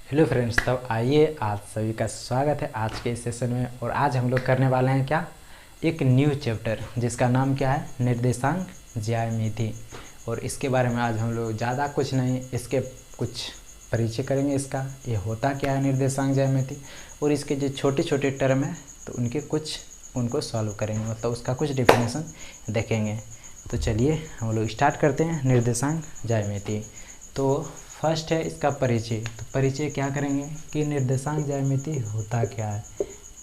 Hello friends, तब आइए आज सभी का स्वागत है आज के इस सेशन में। और आज हम लोग करने वाले हैं क्या, एक न्यू चैप्टर जिसका नाम क्या है, निर्देशांक ज्यामिति। और इसके बारे में आज हम लोग ज़्यादा कुछ नहीं, इसके कुछ परिचय करेंगे। इसका ये होता क्या है निर्देशांक ज्यामिति, और इसके जो छोटे छोटे टर्म है तो उनको सॉल्व करेंगे, मतलब उसका कुछ डेफिनेशन देखेंगे। तो चलिए हम लोग स्टार्ट करते हैं निर्देशांक ज्यामिति। तो फर्स्ट है इसका परिचय। तो परिचय क्या करेंगे कि निर्देशांक ज्यामिति होता क्या है।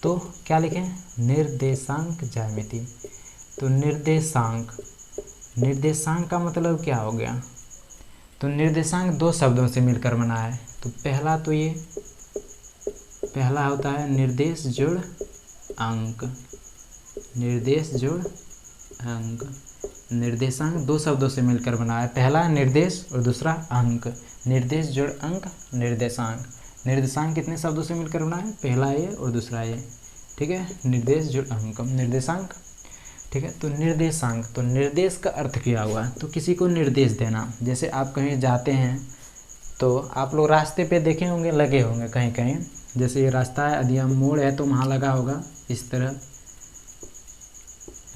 तो क्या लिखें, निर्देशांक ज्यामिति। तो निर्देशांक का मतलब क्या हो गया। तो निर्देशांक दो शब्दों से मिलकर बना है। तो पहला होता है निर्देश जोड़ अंक। निर्देश जोड़ अंक, निर्देशांक दो शब्दों से मिलकर बना है। पहला निर्देश और दूसरा अंक। निर्देश जोड़ अंक निर्देशांक। निर्देशांक कितने शब्दों से मिलकर बना है, पहला ये और दूसरा ये, ठीक है। निर्देश जोड़ अंक निर्देशांक, ठीक है। तो निर्देशांक, तो निर्देश का अर्थ क्या हुआ, तो किसी को निर्देश देना। जैसे आप कहीं जाते हैं तो आप लोग रास्ते पे देखे होंगे, लगे होंगे कहीं कहीं। जैसे ये रास्ता है, यदि हम मोड़ है तो वहाँ लगा होगा, इस तरह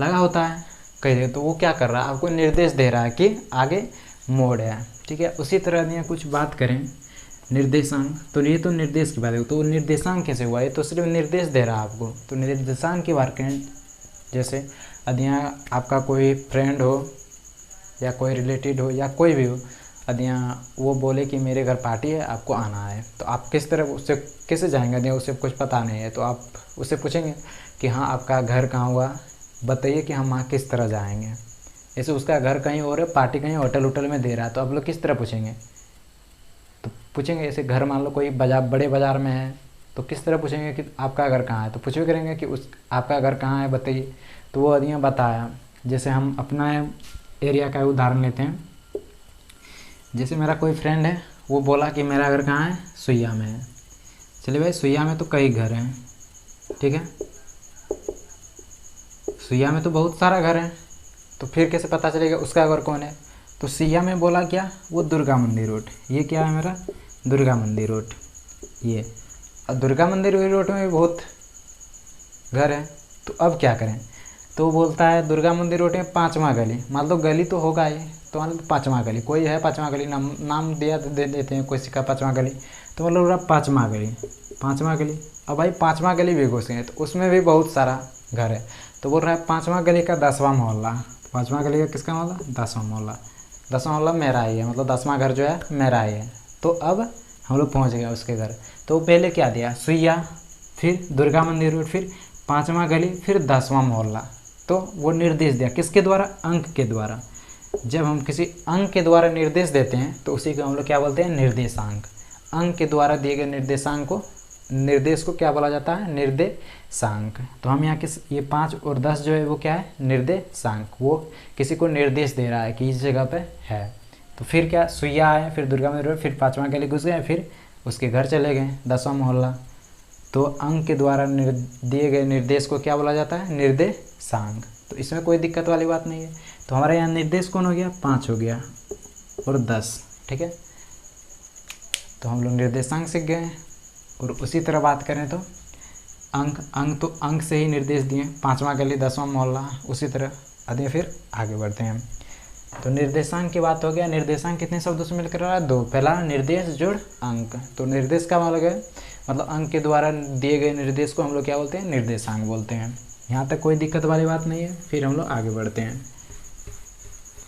लगा होता है कहीं जगह। तो वो क्या कर रहा है, आपको निर्देश दे रहा है कि आगे मोड़ है, ठीक है। उसी तरह यहाँ कुछ बात करें निर्देशांक, तो ये तो निर्देश की बात है। तो निर्देशांक कैसे हुआ, ये तो सिर्फ निर्देश दे रहा है आपको। तो निर्देशांक की बात करें, जैसे यदि यहाँ आपका कोई फ्रेंड हो या कोई रिलेटिव हो या कोई भी हो, यदि यहाँ वो बोले कि मेरे घर पार्टी है, आपको आना है, तो आप किस तरह उससे कैसे जाएंगे। यदि उसे कुछ पता नहीं है तो आप उससे पूछेंगे कि हाँ आपका घर कहाँ हुआ, बताइए कि हम वहाँ किस तरह जाएंगे। जैसे उसका घर कहीं और है, पार्टी कहीं होटल में दे रहा है, तो आप लोग किस तरह पूछेंगे। तो पूछेंगे, जैसे घर मान लो कोई बड़े बाज़ार में है, तो किस तरह पूछेंगे कि आपका घर कहाँ है। तो पूछ भी करेंगे कि आपका घर कहाँ है बताइए। तो वो यदि बताया, जैसे हम अपना एरिया का उदाहरण लेते हैं। जैसे मेरा कोई फ्रेंड है, वो बोला कि मेरा घर कहाँ है, सुइया में है। चलिए भाई, सुइया में तो कई घर हैं, ठीक है। सुइया में तो बहुत सारा घर है, तो फिर कैसे पता चलेगा उसका घर कौन है। तो सुइया में बोला क्या, वो दुर्गा मंदिर रोड। ये क्या है मेरा, दुर्गा मंदिर रोड ये। और दुर्गा मंदिर रोड में भी बहुत घर है। तो अब क्या करें, तो बोलता है दुर्गा मंदिर रोड में 5वां गली। मान लो गली तो होगा ये, तो मान लो 5वां गली, कोई है 5वां गली, नाम दे देते हैं किसी का 5वां गली। तो मतलब रहा 5वां गली। अब भाई 5वां गली भी घुस गए, तो उसमें भी बहुत सारा घर है। तो बोल रहा है 5वां गली का 10वां मोहल्ला। 5वां गली का किसका मोहल्ला, 10वां मोहल्ला। 10वां मोहल्ला मेरा ही है, मतलब 10वां घर जो है मेरा ही है। तो अब हम लोग पहुँच गए उसके घर। तो पहले क्या दिया, सुइया, फिर दुर्गा मंदिर रोड, फिर 5वां गली, फिर 10वां मोहल्ला। तो वो निर्देश दिया किसके द्वारा, अंक के द्वारा। जब हम किसी अंक के द्वारा निर्देश देते हैं तो उसी को हम लोग क्या बोलते हैं, निर्देशांक। अंक के द्वारा दिए गए निर्देश को क्या बोला जाता है, निर्देशांक। तो हम यहाँ किस, ये 5 और 10 जो है वो क्या है, निर्देशांक। वो किसी को निर्देश दे रहा है कि इस जगह पे है। तो फिर क्या, सुइया आए, फिर दुर्गा मंदिर, फिर 5वां गली घुस गए, फिर उसके घर चले गए, 10वां मोहल्ला। तो अंक के द्वारा दिए गए निर्देश को क्या बोला जाता है, निर्देशांक। तो इसमें कोई दिक्कत वाली बात नहीं है। तो हमारे यहाँ निर्देश कौन हो गया, 5 हो गया और 10, ठीक है। तो हम लोग निर्देशांक सीख गए। और उसी तरह बात करें तो तो अंक से ही निर्देश दिए, 5वां गली 10वां मोहल्ला, उसी तरह आगे फिर आगे बढ़ते हैं। तो निर्देशांक की बात हो गया। निर्देशांक कितने शब्दों से मिलकर रहा है, 2। पहला निर्देश जोड़ अंक। तो निर्देश का मतलब है, मतलब अंक के द्वारा दिए गए निर्देश को हम लोग क्या बोलते हैं, निर्देशांक बोलते हैं। यहाँ तक कोई दिक्कत वाली बात नहीं है। फिर हम लोग आगे बढ़ते हैं।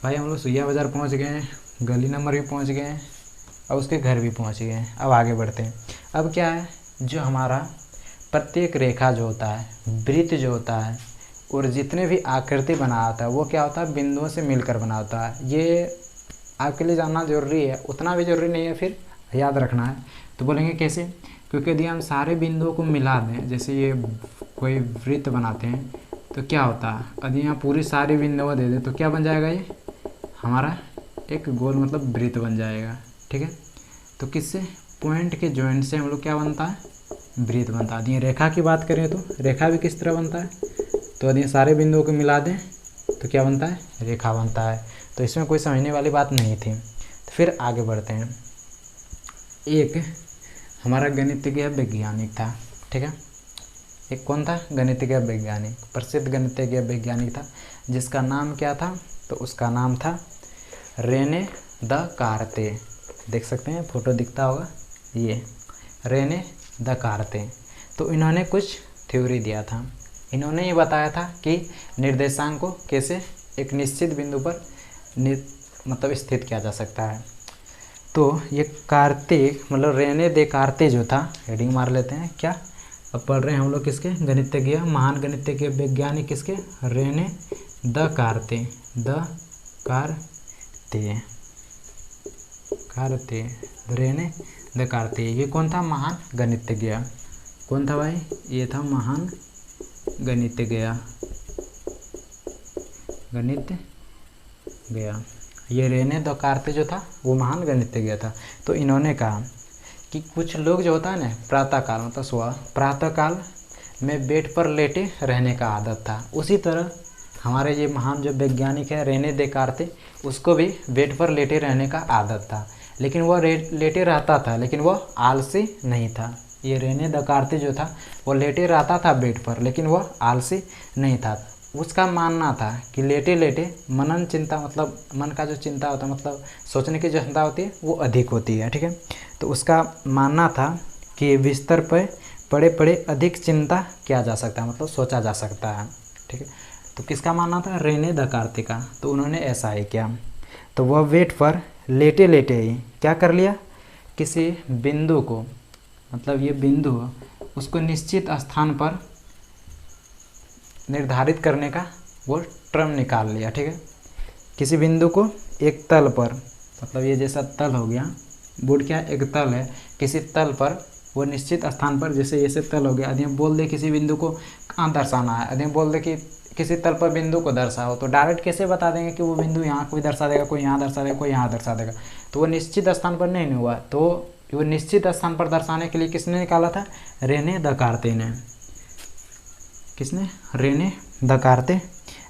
भाई हम लोग सुइया बाज़ार पहुँच गए, गली नंबर भी पहुँच गए और उसके घर भी पहुँच गए। अब आगे बढ़ते हैं। अब क्या है, जो हमारा प्रत्येक रेखा जो होता है, वृत्त जो होता है, और जितने भी आकृति बना होता है वो क्या होता है, बिंदुओं से मिलकर बना होता है। ये आपके लिए जानना जरूरी है, उतना भी जरूरी नहीं है, फिर याद रखना है। तो बोलेंगे कैसे, क्योंकि यदि हम सारे बिंदुओं को मिला दें, जैसे ये कोई वृत्त बनाते हैं तो क्या होता है, यदि यहाँ पूरी सारी बिंदुओं दे दें तो क्या बन जाएगा, ये हमारा एक गोल मतलब वृत्त बन जाएगा, ठीक है। तो किससे, पॉइंट के जॉइंट से हम लोग क्या बनता है, वृत्त बनता है। यदि रेखा की बात करें तो रेखा भी किस तरह बनता है, तो यदि सारे बिंदुओं को मिला दें तो क्या बनता है, रेखा बनता है। तो इसमें कोई समझने वाली बात नहीं थी। तो फिर आगे बढ़ते हैं। एक हमारा गणितज्ञ वैज्ञानिक था, ठीक है। एक कौन था? गणितज्ञ वैज्ञानिक, प्रसिद्ध गणितज्ञ वैज्ञानिक था, जिसका नाम क्या था? तो उसका नाम था रेने दकार्ते। देख सकते हैं, फोटो दिखता होगा, ये रेने दकार्ते। तो इन्होंने कुछ थ्योरी दिया था। इन्होंने ये बताया था कि निर्देशांक को कैसे एक निश्चित बिंदु पर मतलब स्थित किया जा सकता है। तो ये कार्तिक मतलब रेने देकार्ते जो था, हेडिंग मार लेते हैं क्या, अब पढ़ रहे हैं हम लोग किसके? गणितज्ञ, महान गणितज्ञ वैज्ञानिक किसके? रेने दकार्ते। रेने दकार्ते। ये कौन था? महान गणितज्ञ। कौन था भाई? ये था महान गणितज्ञ। ये रेने दकार्ते जो था वो महान गणितज्ञ था। तो इन्होंने कहा कि कुछ लोग जो होता है ना, प्रातःकाल मतलब सुबह प्रातःकाल में बेड पर लेटे रहने का आदत था, उसी तरह हमारे ये महान जो वैज्ञानिक है रेने देकार्ते, उसको भी बेड पर लेटे रहने का आदत था। लेकिन वह लेटे रहता था, लेकिन वह आलसी नहीं था। ये रेने देकार्ते जो था वो लेटे रहता था बेड पर, लेकिन वह आलसी नहीं था। उसका मानना था कि लेटे लेटे मनन चिंता मतलब मन का जो चिंता होता है मतलब सोचने की जो क्षमता होती है वो अधिक होती है, ठीक है। तो उसका मानना था कि बिस्तर पर पड़े पड़े अधिक चिंता किया जा सकता है, मतलब सोचा जा सकता है, ठीक है। तो किसका मानना था? रेने दकार्ते का। तो उन्होंने ऐसा ही किया। तो वह बेड पर लेटे लेटे ही क्या कर लिया? किसी बिंदु को मतलब ये बिंदु उसको निश्चित स्थान पर निर्धारित करने का वो टर्म निकाल लिया, ठीक है। किसी बिंदु को एक तल पर मतलब ये जैसा तल हो गया, बोर्ड क्या एक तल है, किसी तल पर वो निश्चित स्थान पर, जैसे ऐसे तल हो गया, यदि हम बोल दे किसी बिंदु को कहाँ दर्शाना है, यदि हम बोल दे कि किसी तल पर बिंदु को दर्शाओ, तो डायरेक्ट कैसे बता देंगे कि वो बिंदु यहाँ कोई दर्शा देगा, कोई यहाँ दर्शा देगा, कोई यहाँ दर्शा देगा। तो वो निश्चित स्थान पर नहीं हुआ। तो वो निश्चित स्थान पर दर्शाने के लिए किसने निकाला था? रेने दकार्ते ने। किसने? रेने दकार्ते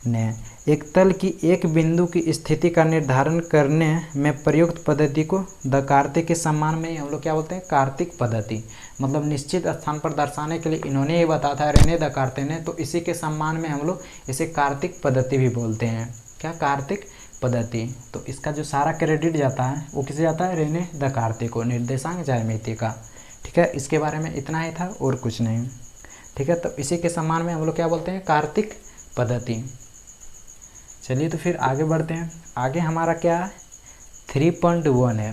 ने। एक तल की एक बिंदु की स्थिति का निर्धारण करने में प्रयुक्त पद्धति को दकार्ते के सम्मान में हम लोग क्या बोलते हैं? कार्तिक पद्धति। मतलब निश्चित स्थान पर दर्शाने के लिए इन्होंने ये बताया था रेने दकार्ते ने, तो इसी के सम्मान में हम लोग इसे कार्तिक पद्धति भी बोलते हैं। क्या? कार्तिक पद्धति। तो इसका जो सारा क्रेडिट जाता है वो किसे जाता है? रेने दकार्ते को, निर्देशांक ज्यामिति का, ठीक है। इसके बारे में इतना ही था और कुछ नहीं, ठीक है। तो इसी के सम्मान में हम लोग क्या बोलते हैं? कार्तिक पद्धति। चलिए तो फिर आगे बढ़ते हैं। आगे हमारा क्या है? 3.1 है।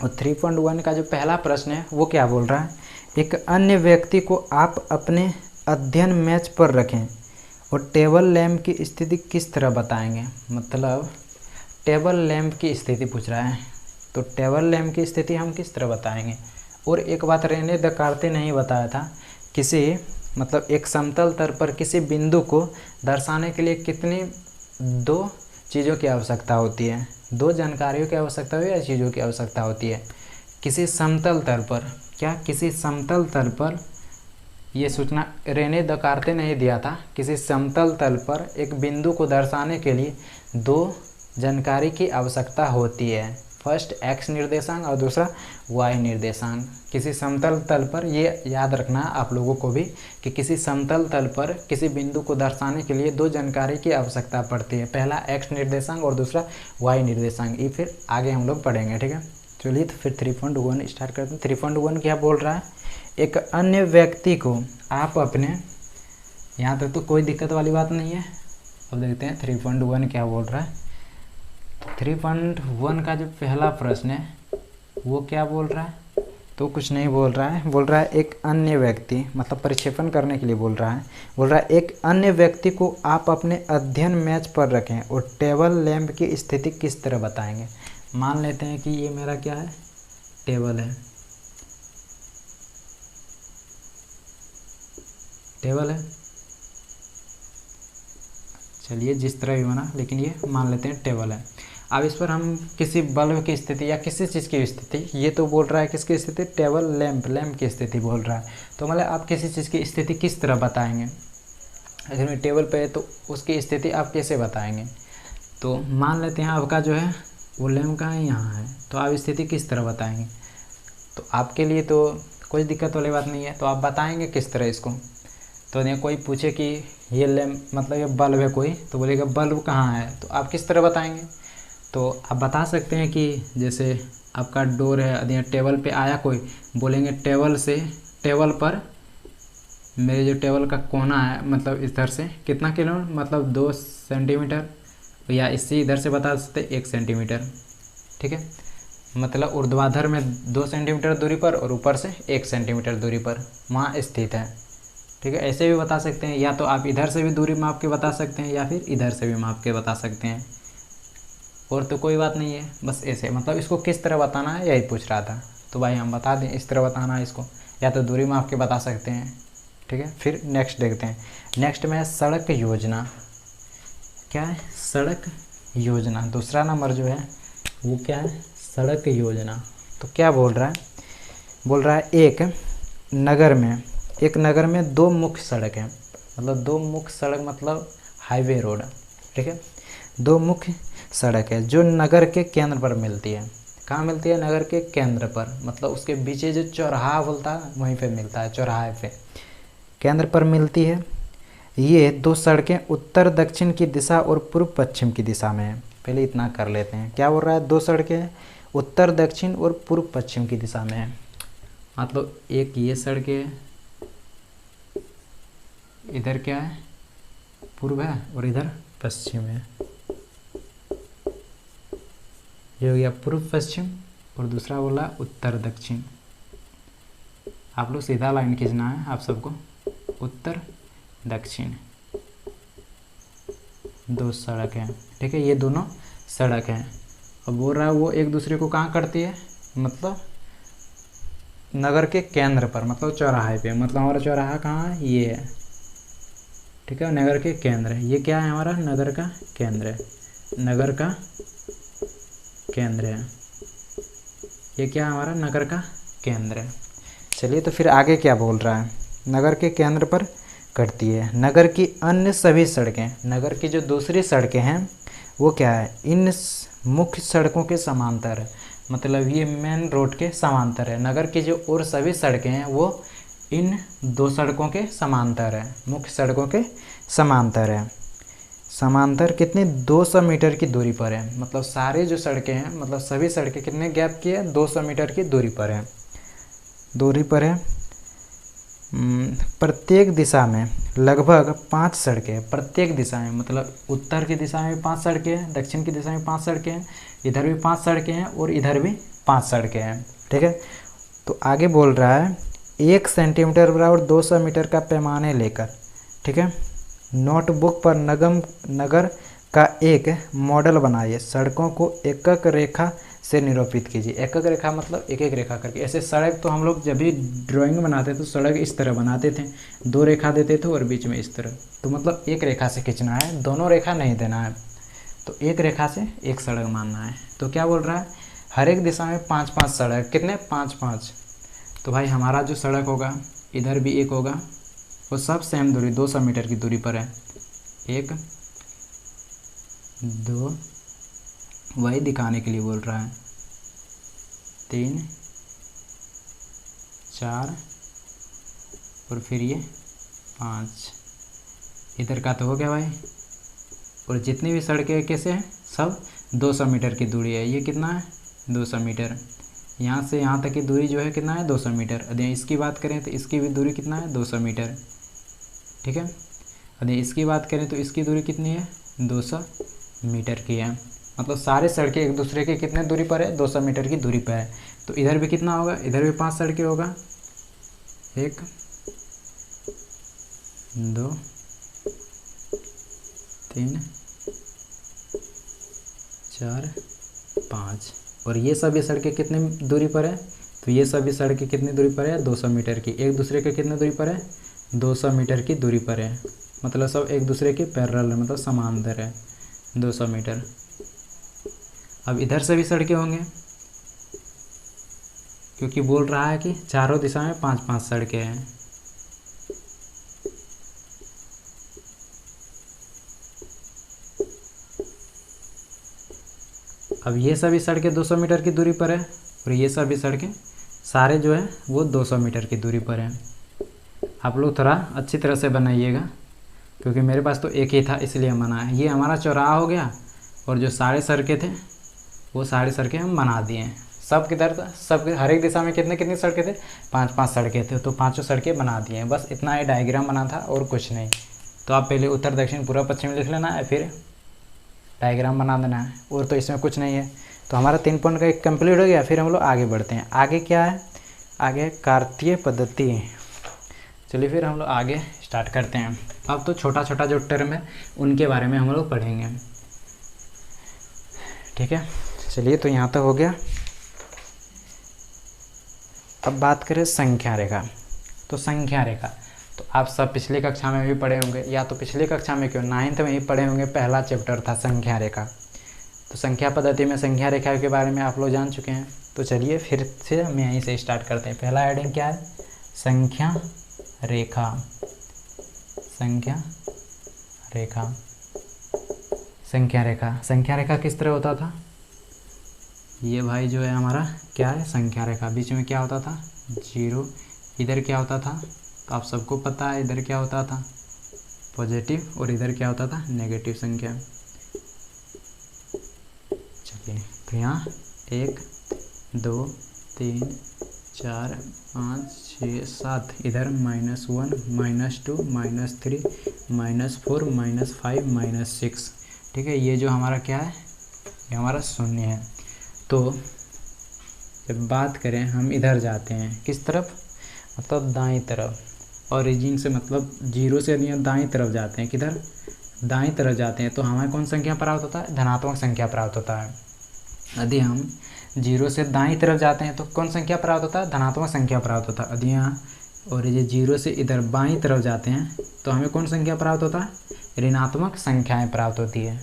और 3.1 का जो पहला प्रश्न है वो क्या बोल रहा है? एक अन्य व्यक्ति को आप अपने अध्ययन मैच पर रखें और टेबल लैंप की स्थिति किस तरह बताएंगे। मतलब टेबल लैंप की स्थिति पूछ रहा है, तो टेबल लैंप की स्थिति हम किस तरह बताएंगे। और एक बात रेने दकार्ते ने ही बताया था, किसी मतलब एक समतल तल पर किसी बिंदु को दर्शाने के लिए कितनी दो चीज़ों की आवश्यकता होती है, दो जानकारियों की आवश्यकता होती है या चीज़ों की आवश्यकता होती है। किसी समतल तल पर, क्या किसी समतल तल पर, ये सूचना रेने दकार्ते ने ही दिया था, किसी समतल तल पर एक बिंदु को दर्शाने के लिए दो जानकारी की आवश्यकता होती है। फर्स्ट एक्स निर्देशांक और दूसरा वाई निर्देशांक। किसी समतल तल पर, ये याद रखना आप लोगों को भी कि किसी समतल तल पर किसी बिंदु को दर्शाने के लिए दो जानकारी की आवश्यकता पड़ती है, पहला एक्स निर्देशांक और दूसरा वाई निर्देशांक। ये फिर आगे हम लोग पढ़ेंगे, ठीक है। चलिए तो फिर 3.1 स्टार्ट करते हैं। 3.1 क्या बोल रहा है? एक अन्य व्यक्ति को आप अपने, यहाँ तक तो कोई दिक्कत वाली बात नहीं है। अब देखते हैं 3.1 क्या बोल रहा है। 3.1 का जो पहला प्रश्न है वो क्या बोल रहा है? तो कुछ नहीं बोल रहा है, बोल रहा है एक अन्य व्यक्ति, मतलब परिक्षेपण करने के लिए बोल रहा है। बोल रहा है एक अन्य व्यक्ति को आप अपने अध्ययन मैच पर रखें और टेबल लैंप की स्थिति किस तरह बताएंगे। मान लेते हैं कि ये मेरा क्या है? टेबल है, टेबल है। चलिए जिस तरह भी बना, लेकिन ये मान लेते हैं टेबल है। अब इस पर हम किसी बल्ब की स्थिति या किसी चीज़ की स्थिति, ये तो बोल रहा है किसकी स्थिति? टेबल लैंप, लैंप की स्थिति बोल रहा है। तो मतलब आप किसी चीज़ की स्थिति किस तरह बताएंगे? अगर मैं टेबल पे है तो उसकी स्थिति आप कैसे बताएंगे? तो मान लेते हैं आपका जो है वो लैंप कहाँ है? यहाँ है। तो आप स्थिति किस तरह बताएंगे? तो आपके लिए तो कोई दिक्कत वाली बात नहीं है। तो आप बताएंगे किस तरह इसको। तो यदि कोई पूछे कि ये लैम्प मतलब ये बल्ब है कोई, तो बोलेगा बल्ब कहाँ है, तो आप किस तरह बताएंगे। तो आप बता सकते हैं कि जैसे आपका डोर है, यदि टेबल पे आया कोई, बोलेंगे टेबल से, टेबल पर मेरे जो टेबल का कोना है मतलब इधर से कितना किलो मतलब 2 सेंटीमीटर, या इससे इधर से बता सकते 1 सेंटीमीटर। ठीक है, मतलब ऊर्ध्वाधर में 2 सेंटीमीटर दूरी पर और ऊपर से 1 सेंटीमीटर दूरी पर वहाँ स्थित है। ठीक है, ऐसे भी बता सकते हैं, या तो आप इधर से भी दूरी माप के बता सकते हैं या फिर इधर से भी माप के बता सकते हैं। और तो कोई बात नहीं है, बस ऐसे मतलब इसको किस तरह बताना है यही पूछ रहा था। तो भाई हम बता दें इस तरह बताना है इसको, या तो दूरी माप के बता सकते हैं। ठीक है, फिर नेक्स्ट देखते हैं। नेक्स्ट में है सड़क योजना। क्या है? सड़क योजना। दूसरा नंबर जो है वो क्या है? सड़क योजना। तो क्या बोल रहा है? बोल रहा है एक नगर में 2 मुख्य सड़क हैं, मतलब 2 मुख्य सड़क मतलब हाईवे रोड। ठीक है, 2 मुख्य सड़क है जो नगर के केंद्र पर मिलती है। कहाँ मिलती है? नगर के केंद्र पर, मतलब उसके पीछे जो चौराहा बोलता है वहीं पे मिलता है, चौराहे पे केंद्र पर मिलती है। ये 2 सड़कें उत्तर दक्षिण की दिशा और पूर्व पश्चिम की दिशा में है। पहले इतना कर लेते हैं। क्या बोल रहा है? 2 सड़कें उत्तर दक्षिण और पूर्व पश्चिम की दिशा में है, मतलब एक ये सड़क है, इधर क्या है? पूर्व है और इधर पश्चिम है। ये हो गया पूर्व पश्चिम, और दूसरा बोला उत्तर दक्षिण। आप लोग सीधा लाइन खींचना है आप सबको, उत्तर दक्षिण 2 सड़क हैं। ठीक है, ये दोनों सड़क हैं। अब बोल रहा है वो एक दूसरे को कहाँ करती है? मतलब नगर के केंद्र पर, मतलब चौराहे पे। मतलब हमारा चौराहा कहाँ है? ये है। ठीक है, नगर के केंद्र है। ये क्या है? हमारा नगर का केंद्र है, नगर का केंद्र है। ये क्या है? हमारा नगर का केंद्र है। चलिए, तो फिर आगे क्या बोल रहा है? नगर के केंद्र पर करती है। नगर की अन्य सभी सड़कें, नगर की जो दूसरी सड़कें हैं वो क्या है? इन मुख्य सड़कों के समांतर है, मतलब ये मेन रोड के समांतर है। नगर की जो और सभी सड़कें हैं वो इन 2 सड़कों के समांतर है, मुख्य सड़कों के समांतर है। समांतर कितने? 200 मीटर की दूरी पर है। मतलब सारे जो सड़कें हैं, मतलब सभी सड़कें कितने गैप की है? 200 मीटर की दूरी पर है, दूरी पर है। प्रत्येक दिशा में लगभग 5 सड़कें, प्रत्येक दिशा में मतलब उत्तर की दिशा में 5 सड़कें हैं, दक्षिण की दिशा में 5 सड़कें हैं, इधर भी 5 सड़कें हैं और इधर भी 5 सड़कें हैं। ठीक है, तो आगे बोल रहा है 1 सेंटीमीटर बराबर 200 मीटर का पैमाने लेकर, ठीक है, नोटबुक पर नगर का एक मॉडल बनाइए। सड़कों को एकक रेखा से निरूपित कीजिए। एकक रेखा मतलब एक एक रेखा करके। ऐसे सड़क तो हम लोग जब भी ड्राइंग बनाते तो सड़क इस तरह बनाते थे, 2 रेखा देते थे और बीच में इस तरह। तो मतलब एक रेखा से खींचना है, दोनों रेखा नहीं देना है। तो एक रेखा से एक सड़क मानना है। तो क्या बोल रहा है? हर एक दिशा में 5-5 सड़क, कितने? 5-5। तो भाई हमारा जो सड़क होगा इधर भी एक होगा, वो सब सेम दूरी 200 मीटर की दूरी पर है। 1 2, वही दिखाने के लिए बोल रहा है, 3 4 और फिर ये 5। इधर का तो हो गया भाई। और जितनी भी सड़कें कैसे हैं? सब 200 मीटर की दूरी है। ये कितना है? 200 मीटर। यहाँ से यहाँ तक की दूरी जो है कितना है? 200 मीटर। यदि इसकी बात करें तो इसकी भी दूरी कितना है? 200 मीटर। ठीक है, यदि इसकी बात करें तो इसकी दूरी कितनी है? 200 मीटर की है। मतलब सारे सड़कें एक दूसरे के कितने दूरी पर है? 200 मीटर की दूरी पर है। तो इधर भी कितना होगा? इधर भी 5 सड़कें होगा, 1 2 3 4 5। और ये सभी सड़कें कितने दूरी पर है? तो ये सभी सड़कें कितनी दूरी पर है? 200 मीटर की। एक दूसरे के कितने दूरी पर है? 200 मीटर की दूरी पर है। मतलब सब एक दूसरे के पैरेलल है, मतलब समांतर है 200 मीटर। अब इधर से भी सड़कें होंगे, क्योंकि बोल रहा है कि चारों दिशा में 5-5 सड़कें हैं। अब ये सभी सड़कें 200 मीटर की दूरी पर है और ये सभी सड़कें सारे जो है वो 200 मीटर की दूरी पर हैं। आप लोग थोड़ा अच्छी तरह से बनाइएगा, क्योंकि मेरे पास तो एक ही था इसलिए हम बनाए। ये हमारा चौराहा हो गया, और जो सारे सड़कें थे वो सारी सड़कें हम बना दिए हैं। सब किधर था, सब हर एक दिशा में कितनी सड़कें थे, 5-5 सड़कें थे, तो 5 सड़कें बना दिए हैं। बस इतना ही डायग्राम बना था और कुछ नहीं। तो आप पहले उत्तर दक्षिण पूर्व पश्चिम लिख लेना है, फिर डायग्राम बना देना है, और तो इसमें कुछ नहीं है। तो हमारा 3 पॉइंट का एक कंप्लीट हो गया। फिर हम लोग आगे बढ़ते हैं। आगे क्या है, आगे कार्तीय पद्धति। चलिए फिर हम लोग आगे स्टार्ट करते हैं। अब तो छोटा छोटा जो टर्म है उनके बारे में हम लोग पढ़ेंगे, ठीक है। चलिए, तो यहाँ तक हो गया। अब बात करें संख्या रेखा। तो संख्या रेखा तो आप सब पिछली कक्षा में भी पढ़े होंगे, या तो पिछली कक्षा में क्यों 9th में ही पढ़े होंगे। पहला चैप्टर था संख्या रेखा। तो संख्या पद्धति में संख्या रेखा के बारे में आप लोग जान चुके हैं। तो चलिए फिर से हम यहीं से स्टार्ट करते हैं। पहला हेडिंग क्या है, संख्या रेखा। संख्या रेखा, संख्या रेखा। संख्या रेखा किस तरह होता था, ये भाई जो है हमारा क्या है, संख्या रेखा। बीच में क्या होता था, 0। इधर क्या होता था, तो आप सबको पता है इधर क्या होता था, पॉजिटिव, और इधर क्या होता था, नेगेटिव संख्या। चलिए, तो यहाँ 1 2 3 4 5 6 7, इधर -1 -2 -3 -4 -5 -6, ठीक है। ये जो हमारा क्या है, ये हमारा शून्य है। तो जब बात करें, हम इधर जाते हैं किस तरफ, मतलब दाईं तरफ। ओरिजिन से मतलब 0 से यदि दाईं तरफ जाते हैं, किधर, दाईं तरफ जाते हैं, तो हमें कौन संख्या प्राप्त होता है, धनात्मक संख्या प्राप्त होता है। यदि हम 0 से दाईं तरफ जाते हैं तो कौन संख्या प्राप्त होता है, धनात्मक संख्या प्राप्त होता है। यदि यहाँ और ये 0 से इधर बाईं तरफ जाते हैं तो हमें कौन संख्या प्राप्त होता है, ऋणात्मक संख्याएं प्राप्त होती है।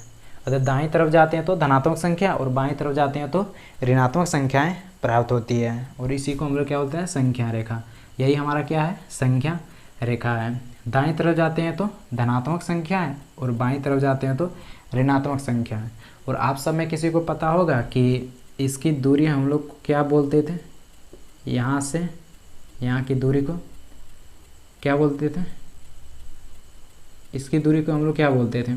अगर दाईं तरफ जाते हैं तो धनात्मक संख्या, और बाईं तरफ जाते हैं तो ऋणात्मक संख्याएं प्राप्त होती है। और इसी को हम लोग क्या बोलते हैं, संख्या रेखा। यही हमारा क्या है, संख्या रेखा है। दाईं तरफ जाते हैं तो धनात्मक संख्याएं, और बाईं तरफ जाते हैं तो ऋणात्मक संख्याएं। और आप सब में किसी को पता होगा कि इसकी दूरी हम लोग क्या बोलते थे, यहाँ से यहाँ की दूरी को क्या बोलते थे, इसकी दूरी को हम लोग क्या बोलते थे,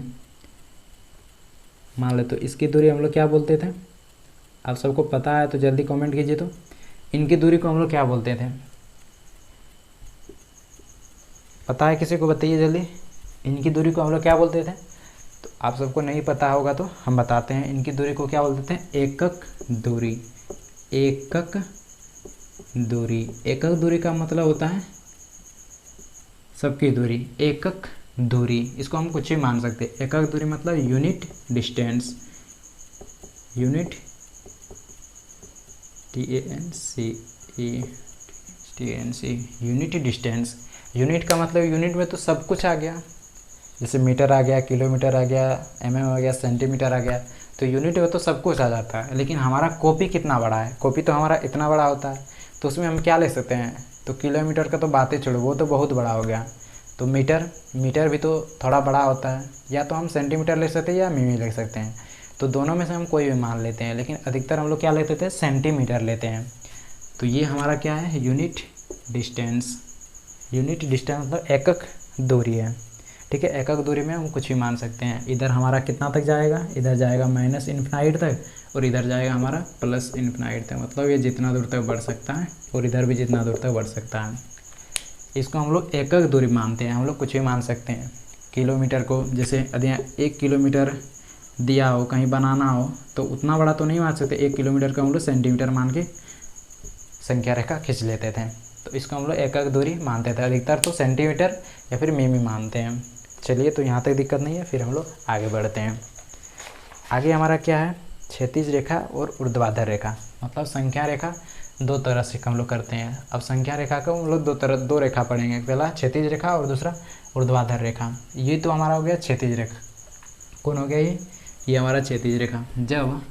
मान ले तो इसकी दूरी हम लोग क्या बोलते थे। आप सबको पता है तो जल्दी कमेंट कीजिए। तो इनकी दूरी को हम लोग क्या बोलते थे, पता है किसी को, बताइए जल्दी। इनकी दूरी को हम लोग क्या बोलते थे। तो आप सबको नहीं पता होगा तो हम बताते हैं। इनकी दूरी को क्या बोलते थे, एकक दूरी। एकक दूरी, एकक दूरी का मतलब होता है सबकी दूरी। एकक दूरी, इसको हम कुछ भी मान सकते हैं। एकक दूरी मतलब unit distance, unit TANC, unit distance. Unit का मतलब यूनिट में तो सब कुछ आ गया, जैसे मीटर आ गया, किलोमीटर आ गया, mm आ गया, सेंटीमीटर आ गया। तो यूनिट में तो सब कुछ आ जाता है। लेकिन हमारा कॉपी कितना बड़ा है, कॉपी तो हमारा इतना बड़ा होता है, तो उसमें हम क्या ले सकते हैं। तो किलोमीटर का तो बातें छोड़ो, वो तो बहुत बड़ा हो गया। तो मीटर भी तो थोड़ा बड़ा होता है। या तो हम सेंटीमीटर ले सकते हैं या मिमी ले सकते हैं। तो दोनों में से हम कोई भी मान लेते हैं, लेकिन अधिकतर हम लोग क्या लेते थे, सेंटीमीटर लेते हैं। तो ये हमारा क्या है, यूनिट डिस्टेंस। यूनिट डिस्टेंस मतलब एकक दूरी है, ठीक है। एकक दूरी में हम कुछ भी मान सकते हैं। इधर हमारा कितना तक जाएगा, इधर जाएगा -इन्फिनाइट तक, और इधर जाएगा हमारा +इन्फिनाइट तक। मतलब ये जितना दूर तक बढ़ सकता है, और इधर भी जितना दूर तक बढ़ सकता है। इसको हम लोग एकक दूरी मानते हैं। हम लोग कुछ भी मान सकते हैं। किलोमीटर को, जैसे यदि 1 किलोमीटर दिया हो, कहीं बनाना हो, तो उतना बड़ा तो नहीं मान सकते। 1 किलोमीटर का हम लोग सेंटीमीटर मान के संख्या रेखा खींच लेते थे। तो इसको हम लोग एकक दूरी मानते थे। अधिकतर तो सेंटीमीटर या फिर मिमी मानते हैं। चलिए, तो यहाँ तक दिक्कत नहीं है। फिर हम लोग आगे बढ़ते हैं। आगे हमारा क्या है, क्षैतिज रेखा और ऊर्ध्वाधर रेखा। मतलब संख्या रेखा दो तरह से हम लोग करते हैं। अब संख्या रेखा का हम लोग दो रेखा पढ़ेंगे। पहला क्षैतिज रेखा और दूसरा ऊर्ध्वाधर रेखा। ये तो हमारा हो गया क्षैतिज रेखा। कौन हो गया ये हमारा क्षैतिज रेखा। जब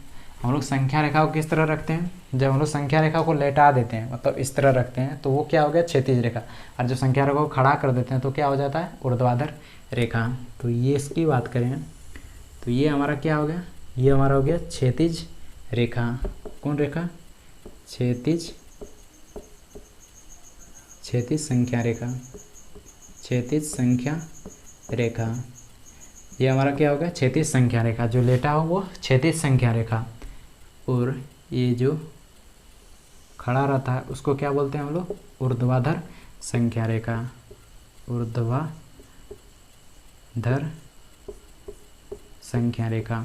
हम लोग संख्या रेखा को किस तरह रखते हैं, जब हम लोग संख्या रेखा को लेटा देते हैं, मतलब इस तरह रखते हैं, तो वो क्या हो गया, क्षैतिज रेखा। और जब संख्या रेखा को खड़ा कर देते हैं तो क्या हो जाता है, ऊर्ध्वाधर रेखा। तो ये इसकी बात करें तो ये हमारा क्या हो गया, ये हमारा हो गया क्षैतिज रेखा। कौन रेखा, क्षैतिज क्षैतिज संख्या रेखा, क्षैतिज संख्या रेखा, ये हमारा क्या होगा, क्षैतिज संख्या रेखा। जो लेटा हो वो क्षैतिज संख्या रेखा, और ये जो खड़ा रहता है उसको क्या बोलते हैं हम लोग, ऊर्ध्वाधर संख्या रेखा, ऊर्ध्वाधर संख्या रेखा,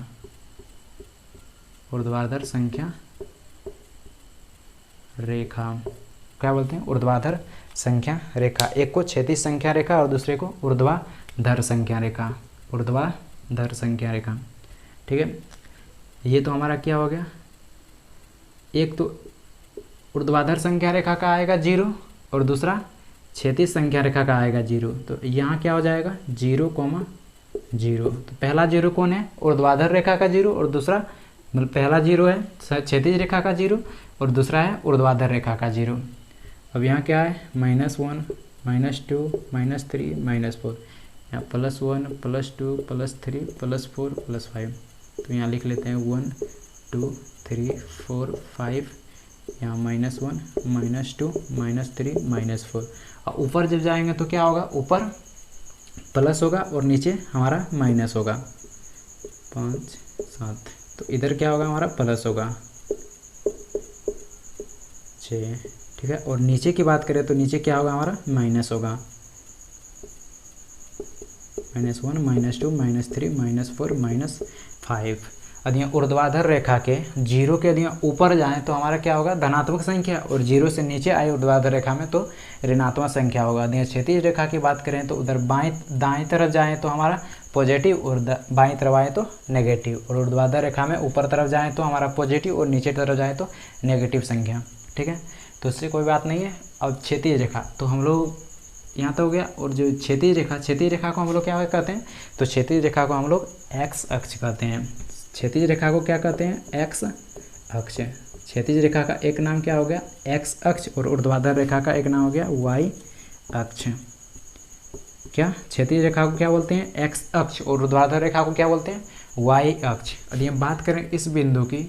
ऊर्ध्वाधर संख्या रेखा क्या बोलते हैं, ऊर्ध्वाधर संख्या रेखा। एक को क्षैतिज संख्या रेखा और दूसरे को ऊर्ध्वाधर संख्या रेखा, ऊर्ध्वाधर संख्या रेखा। ठीक है, ये तो हमारा क्या हो गया, एक तो ऊर्ध्वाधर संख्या रेखा का आएगा 0 और दूसरा क्षैतिज संख्या रेखा का आएगा 0। तो यहाँ क्या हो जाएगा 0, 0। तो पहला 0 कौन है, ऊर्ध्वाधर रेखा का 0, और दूसरा मतलब पहला 0 है क्षैतिज रेखा का 0 और दूसरा है ऊर्ध्वाधर रेखा का 0। अब यहाँ क्या है, -1, -2, -3, -4, यहाँ +1, +2, +3, +4, +5। तो यहाँ लिख लेते हैं 1, 2, 3, 4, 5, यहाँ -1, -2, -3, -4। और ऊपर जब जाएंगे तो क्या होगा, ऊपर प्लस होगा और नीचे हमारा माइनस होगा, 5, 7। तो इधर क्या होगा, हमारा प्लस होगा 6। ठीक है, और नीचे की बात करें तो नीचे क्या होगा, हमारा माइनस होगा, -1, -2, -3, -4, -5। यदि ऊर्ध्वाधर रेखा के 0 के यदि ऊपर जाएं तो हमारा क्या होगा, धनात्मक संख्या, और 0 से नीचे आए ऊर्ध्वाधर रेखा में तो ऋणात्मक संख्या होगा। यदि क्षैतिज रेखा की बात करें तो उधर दाएं तरफ जाएं तो हमारा पॉजिटिव और बाएं तरफ आए तो नेगेटिव, और ऊर्ध्वाधर रेखा में ऊपर तरफ जाएँ तो हमारा पॉजिटिव और नीचे तरफ जाए तो नेगेटिव संख्या। ठीक है, तो उससे कोई बात नहीं है। अब क्षैतिज रेखा तो हम लोग यहाँ तो हो गया, और जो क्षैतिज रेखा को हम लोग क्या कहते हैं, तो क्षैतिज रेखा को हम लोग एक्स अक्ष कहते हैं। क्षैतिज रेखा को क्या कहते हैं, एक्स अक्ष। क्षैतिज रेखा का एक नाम क्या हो गया, एक्स अक्ष, और ऊर्ध्वाधर रेखा का एक नाम हो गया वाई अक्ष। क्या क्षैतिज रेखा को क्या बोलते हैं, एक्स अक्ष, और ऊर्ध्वाधर रेखा को क्या बोलते हैं, वाई अक्ष। यदि हम बात करें इस बिंदु की,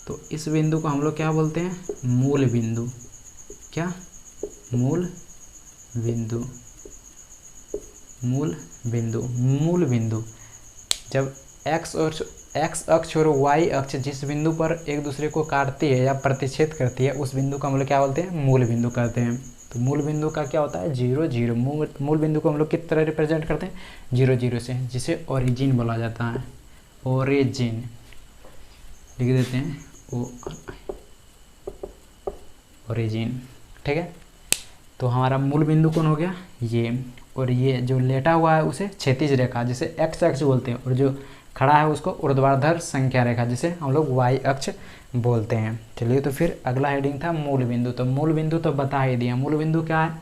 तो इस बिंदु को हम लोग क्या बोलते हैं, मूल बिंदु। क्या, मूल बिंदु, मूल बिंदु, मूल बिंदु। जब एक्स अक्ष और वाई अक्ष जिस बिंदु पर एक दूसरे को काटती है या प्रतिच्छेद करती है, उस बिंदु को हम लोग क्या बोलते हैं, मूल बिंदु कहते हैं। तो मूल बिंदु का क्या होता है, 0, 0। मूल बिंदु को हम लोग किस तरह रिप्रेजेंट करते हैं, 0, 0 से, जिसे ओरिजिन बोला जाता है, ओरिजिन लिख देते हैं, ओरिजिन। ठीक है, तो हमारा मूल बिंदु कौन हो गया, ये, और ये जो लेटा हुआ है उसे क्षैतिज रेखा जिसे एक्स अक्ष बोलते हैं, और जो खड़ा है उसको ऊर्ध्वाधर संख्या रेखा जिसे हम लोग वाई अक्ष बोलते हैं। चलिए, तो फिर अगला हेडिंग था मूल बिंदु। तो मूल बिंदु तो बता ही दिया, मूल बिंदु क्या है,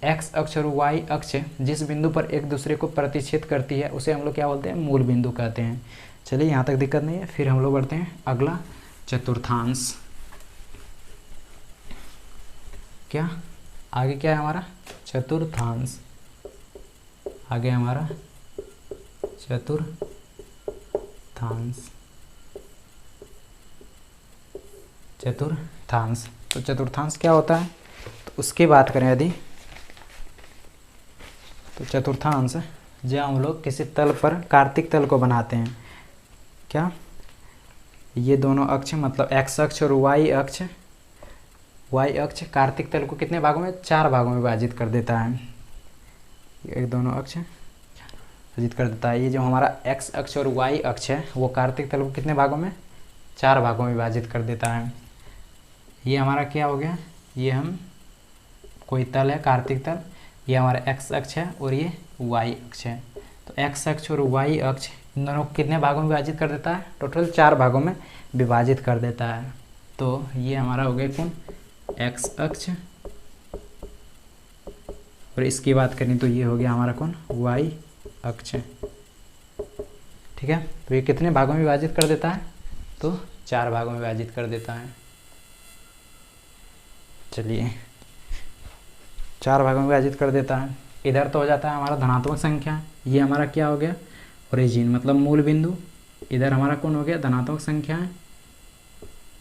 एक्स अक्ष और वाई अक्ष जिस बिंदु पर एक दूसरे को प्रतिच्छेद करती है उसे हम लोग क्या बोलते हैं, मूल बिंदु कहते हैं। चलिए, यहाँ तक दिक्कत नहीं है। फिर हम लोग बढ़ते हैं अगला, चतुर्थांश। क्या आगे क्या है हमारा, चतुर्थांश। आगे हमारा चतुर्थांश, चतुर्थांश। तो चतुर्थांश क्या होता है, तो उसकी बात करें यदि, तो चतुर्थांश जब हम लोग किसी तल पर कार्तिक तल को बनाते हैं, क्या, ये दोनों अक्ष मतलब एक्स अक्ष और वाई अक्ष कार्तिक तल को कितने भागों में, 4 भागों में विभाजित कर देता है। ये दोनों अक्ष विभाजित कर देता है। ये जो हमारा एक्स अक्ष और वाई अक्ष है वो कार्तिक तल को कितने भागों में, 4 भागों में विभाजित कर देता है। ये हमारा क्या हो गया, ये हम कोई तल है कार्तिक तल, ये हमारा एक्स अक्ष है और ये वाई अक्ष है। तो एक्स अक्ष और वाई अक्ष इन दोनों को कितने भागों में विभाजित कर देता है, टोटल 4 भागों में विभाजित कर देता है। तो ये हमारा हो गया कौन, एक्स अक्ष, और इसकी बात करें तो ये हो गया हमारा कौन, वाई अक्ष। ठीक है, तो ये कितने भागों में विभाजित कर देता है, तो 4 भागों में विभाजित कर देता है। चलिए, 4 भागों में विभाजित कर देता है। इधर तो हो जाता है हमारा धनात्मक संख्या, ये हमारा क्या हो गया, ओरिजिन मतलब मूल बिंदु। इधर हमारा कौन हो गया, धनात्मक संख्या है,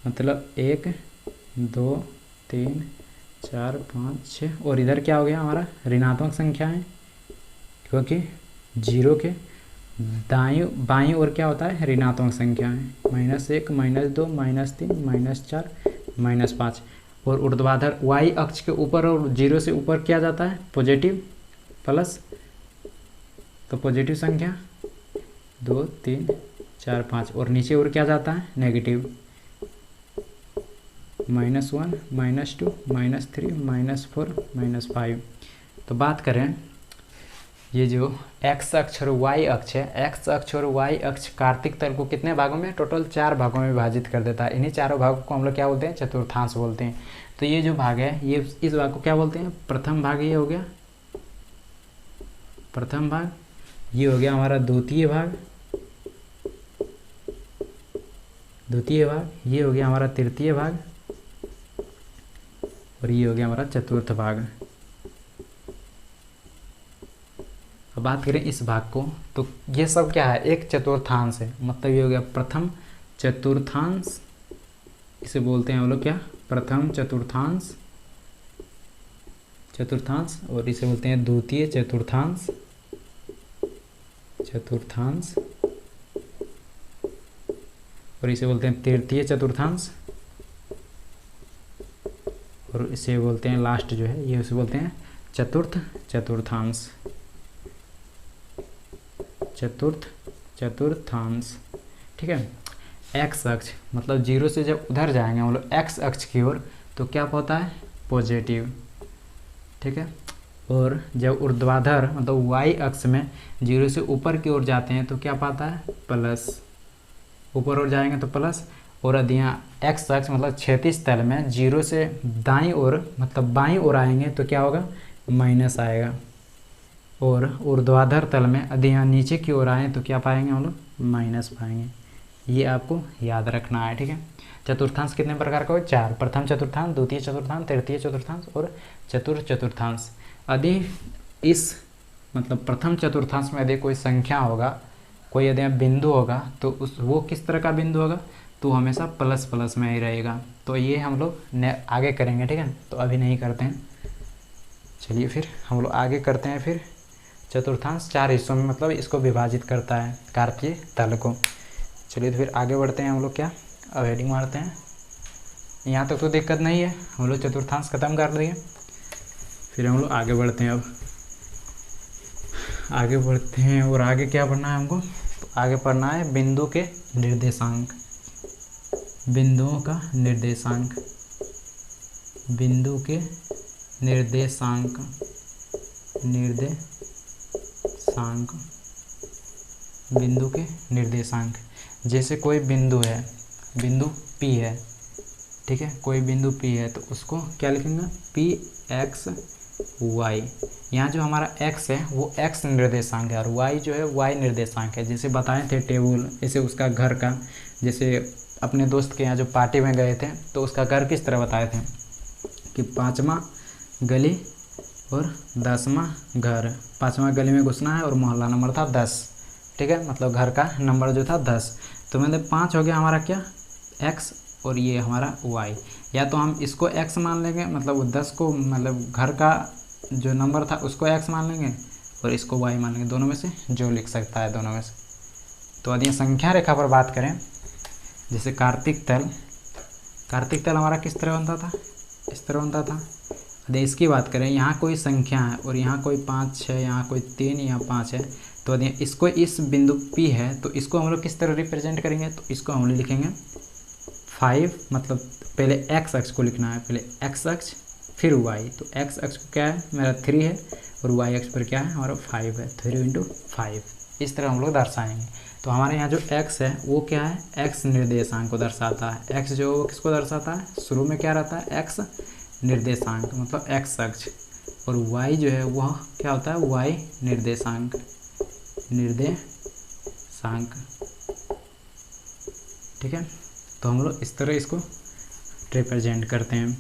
मतलब 1, 2, 3, 4 5 6 और इधर क्या हो गया हमारा ऋणात्मक संख्या है, क्योंकि जीरो के दाईं बाईं ओर क्या होता है ऋणात्मक संख्या है, -1 -2 -3 -4 -5 और ऊर्ध्वाधर y अक्ष के ऊपर और जीरो से ऊपर क्या जाता है पॉजिटिव प्लस, तो पॉजिटिव संख्या 2 3 4 5 और नीचे और क्या जाता है नेगेटिव, -1 -2 -3 -4 -5। तो बात करें ये जो x अक्ष और y अक्ष है, x अक्ष और y अक्ष कार्तिक तल को कितने भागों में, टोटल 4 भागों में विभाजित कर देता है। इन्हीं चारों भागों को हम लोग क्या बोलते हैं चतुर्थांश बोलते हैं। तो ये जो भाग है ये इस भाग को क्या बोलते हैं प्रथम भाग, ये हो गया प्रथम भाग, ये हो गया हमारा द्वितीय भाग, द्वितीय भाग, ये हो गया हमारा तृतीय भाग और ये हो गया हमारा चतुर्थ भाग। अब बात करें इस भाग को, तो ये सब क्या है एक चतुर्थांश है, मतलब ये हो गया प्रथम चतुर्थांश, इसे बोलते हैं हम लोग क्या प्रथम चतुर्थांश, चतुर्थांश, और इसे बोलते हैं द्वितीय चतुर्थांश, चतुर्थांश, और इसे बोलते हैं तृतीय चतुर्थांश, और इसे बोलते हैं लास्ट जो है ये उसे बोलते हैं चतुर्थ चतुर्थांश, चतुर्थ चतुर्थांश। ठीक है, एक्स अक्ष मतलब जीरो से जब उधर जाएंगे हम लोग एक्स अक्ष की ओर तो क्या होता है पॉजिटिव। ठीक है, और जब ऊर्ध्वाधर मतलब वाई अक्ष में जीरो से ऊपर की ओर जाते हैं तो क्या पाता है प्लस, ऊपर ओर जाएंगे तो प्लस, और यदि यहाँ एक्स अक्ष मतलब क्षैतिज तल में जीरो से दाईं ओर मतलब बाईं ओर आएंगे तो क्या होगा माइनस आएगा, और ऊर्ध्वाधर तल में यदि यहाँ नीचे की ओर आए तो क्या पाएंगे हम लोग माइनस पाएंगे। ये आपको याद रखना है। ठीक है, चतुर्थांश कितने प्रकार का हो 4, प्रथम चतुर्थांश, द्वितीय चतुर्थांश, तृतीय चतुर्थांश और चतुर्थ चतुर्थांश। यदि इस मतलब प्रथम चतुर्थांश में यदि कोई संख्या होगा, कोई यदि बिंदु होगा तो उस वो किस तरह का बिंदु होगा तो हमेशा प्लस प्लस में ही रहेगा। तो ये हम लोग आगे करेंगे। ठीक है, तो अभी नहीं करते हैं, चलिए फिर हम लोग आगे करते हैं। फिर चतुर्थांश 4 हिस्सों में मतलब इसको विभाजित करता है कार्तीय तल को। चलिए तो फिर आगे बढ़ते हैं हम लोग, क्या अब हेडिंग मारते हैं। यहाँ तक तो दिक्कत नहीं है, हम लोग चतुर्थांश खत्म कर दिए, फिर हम लोग आगे बढ़ते हैं। अब आगे बढ़ते हैं और आगे क्या पढ़ना है हमको, तो आगे पढ़ना है बिंदु के निर्देशांक, बिंदुओं का निर्देशांक, बिंदु के निर्देशांक, निर्देशांक, बिंदु के निर्देशांक। जैसे कोई बिंदु है, बिंदु P है, ठीक है, कोई बिंदु P है तो उसको क्या लिखेंगे Px y। यहाँ जो हमारा x है वो x निर्देशांक है और y जो है y निर्देशांक है। जैसे बताए थे टेबल, जैसे उसका घर का, जैसे अपने दोस्त के यहाँ जो पार्टी में गए थे तो उसका घर किस तरह बताए थे कि 5वां गली और 10वां घर, 5वां गली में घुसना है और मोहल्ला नंबर था 10। ठीक है, मतलब घर का नंबर जो था 10। तो मतलब 5 हो गया हमारा क्या x और ये हमारा y। या तो हम इसको x मान लेंगे, मतलब 10 को मतलब घर का जो नंबर था उसको x मान लेंगे और इसको y मान लेंगे, दोनों में से जो लिख सकता है दोनों में से। तो यदि संख्या रेखा पर बात करें, जैसे कार्तिक तल, कार्तिक तल हमारा किस तरह बनता था, इस तरह बनता था। यदि इसकी बात करें, यहाँ कोई संख्या है और यहाँ कोई 5 6, यहाँ कोई 3, यहाँ 5 है, तो यदि इसको इस बिंदु P है तो इसको हम लोग किस तरह रिप्रेजेंट करेंगे, तो इसको हम लोग लिखेंगे 5, मतलब पहले x अक्ष को लिखना है, पहले x अक्ष फिर y। तो x अक्ष को क्या है मेरा 3 है और y अक्ष पर क्या है हमारा 5 है, 3 × 5, इस तरह हम लोग दर्शाएंगे। तो हमारे यहाँ जो x है वो क्या है x निर्देशांक को दर्शाता है। x जो वो किसको दर्शाता है, शुरू में क्या रहता है x निर्देशांक मतलब x अक्ष, और y जो है वह क्या होता है y निर्देशांक, निर्देशांक। ठीक है, तो हम लोग इस तरह इसको रिप्रेजेंट करते हैं।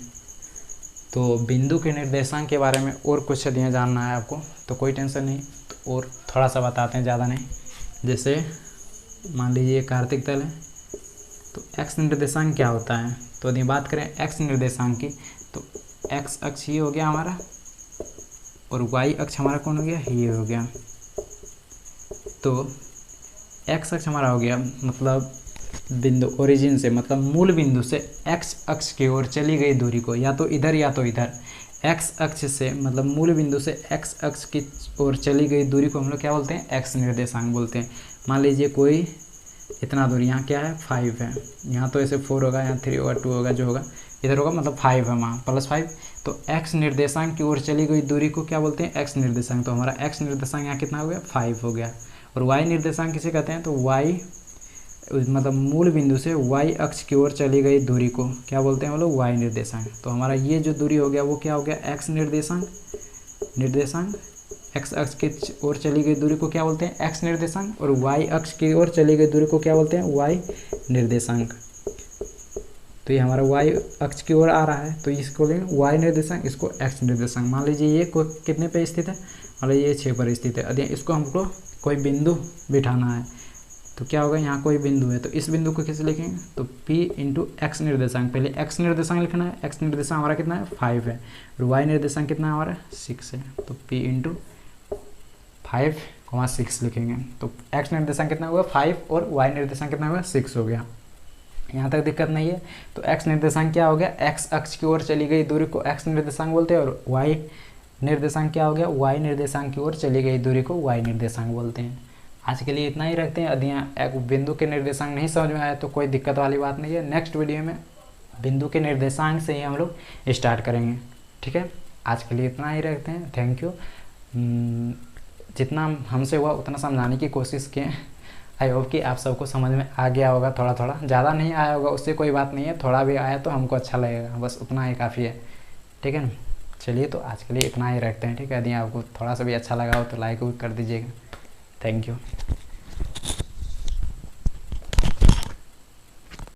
तो बिंदु के निर्देशांक के बारे में और कुछ यदि जानना है आपको तो कोई टेंशन नहीं, तो और थोड़ा सा बताते हैं, ज़्यादा नहीं। जैसे मान लीजिए कार्तिक तल है तो x निर्देशांक क्या होता है, तो यदि बात करें x निर्देशांक की तो एक्स अक्ष ये हो गया हमारा और वाई अक्ष हमारा कौन हो गया, ये हो गया। तो एक्स अक्ष हमारा हो गया मतलब बिंदु ओरिजिन से, मतलब मूल बिंदु से एक्स अक्ष की ओर चली गई दूरी को, या तो इधर या तो इधर, एक्स अक्ष से मतलब मूल बिंदु से एक्स अक्ष की ओर चली गई दूरी को हम लोग क्या बोलते हैं, एक्स निर्देशांक बोलते हैं। मान लीजिए कोई इतना दूरी, यहाँ क्या है 5 है, यहाँ तो ऐसे 4 होगा, यहाँ 3 होगा, 2 होगा, जो होगा इधर होगा, मतलब 5 है वहाँ +5। तो एक्स निर्देशांक की ओर चली गई दूरी को क्या बोलते हैं, एक्स निर्देशांक। तो हमारा एक्स निर्देशांक यहाँ कितना हो गया, 5 हो गया। और वाई निर्देशांक किसे कहते हैं, तो वाई मतलब मूल बिंदु से वाई अक्ष की ओर चली गई दूरी को क्या बोलते हैं हम लोग, वाई निर्देशांक। तो हमारा ये जो दूरी हो गया वो क्या हो गया, एक्स निर्देशांक। एक्स अक्ष की ओर चली गई दूरी को क्या बोलते हैं, एक्स निर्देशांक, और वाई अक्ष की ओर चली गई दूरी को क्या बोलते हैं, वाई निर्देशांक। तो ये हमारा वाई अक्ष की ओर आ रहा है तो इसको लेंगे वाई निर्देशांक, इसको एक्स निर्देशांक। मान लीजिए ये कितने पे स्थित है, मान लीजिए ये 6 पर स्थित है। यदि इसको हमको कोई बिंदु बिठाना है तो क्या होगा, यहाँ कोई बिंदु है तो इस बिंदु को कैसे लिखेंगे, तो P × एक्स निर्देशांक। पहले एक्स निर्देशांक लिखना है, एक्स निर्देशांक हमारा कितना है 5 है, और वाई निर्देशांक कितना है हमारा 6 है। तो P × 5, 6 लिखेंगे। तो एक्स निर्देशांक कितना हुआ 5 और वाई निर्देशांक कितना हुआ 6 हो गया। यहाँ तक दिक्कत नहीं है। तो एक्स निर्देशांक क्या हो गया, एक्स अक्ष की ओर चली गई दूरी को एक्स निर्देशांक बोलते हैं, और वाई निर्देशांक क्या हो गया, वाई निर्देशांक की ओर चली गई दूरी को वाई निर्देशांक बोलते हैं। आज के लिए इतना ही रखते हैं। यदि एक बिंदु के निर्देशांक नहीं समझ में आया तो कोई दिक्कत वाली बात नहीं है, नेक्स्ट वीडियो में बिंदु के निर्देशांक से ही हम लोग स्टार्ट करेंगे। ठीक है, आज के लिए इतना ही रखते हैं। Thank you. जितना हमसे हुआ उतना समझाने की कोशिश किए। आई होप कि आप सबको समझ में आ गया होगा, थोड़ा थोड़ा, ज़्यादा नहीं आया होगा उससे कोई बात नहीं है, थोड़ा भी आया तो हमको अच्छा लगेगा, बस उतना ही काफ़ी है। ठीक है ना, चलिए तो आज के लिए इतना ही रखते हैं। ठीक है, यदि आपको थोड़ा सा भी अच्छा लगा हो तो लाइक कर दीजिएगा। Thank you.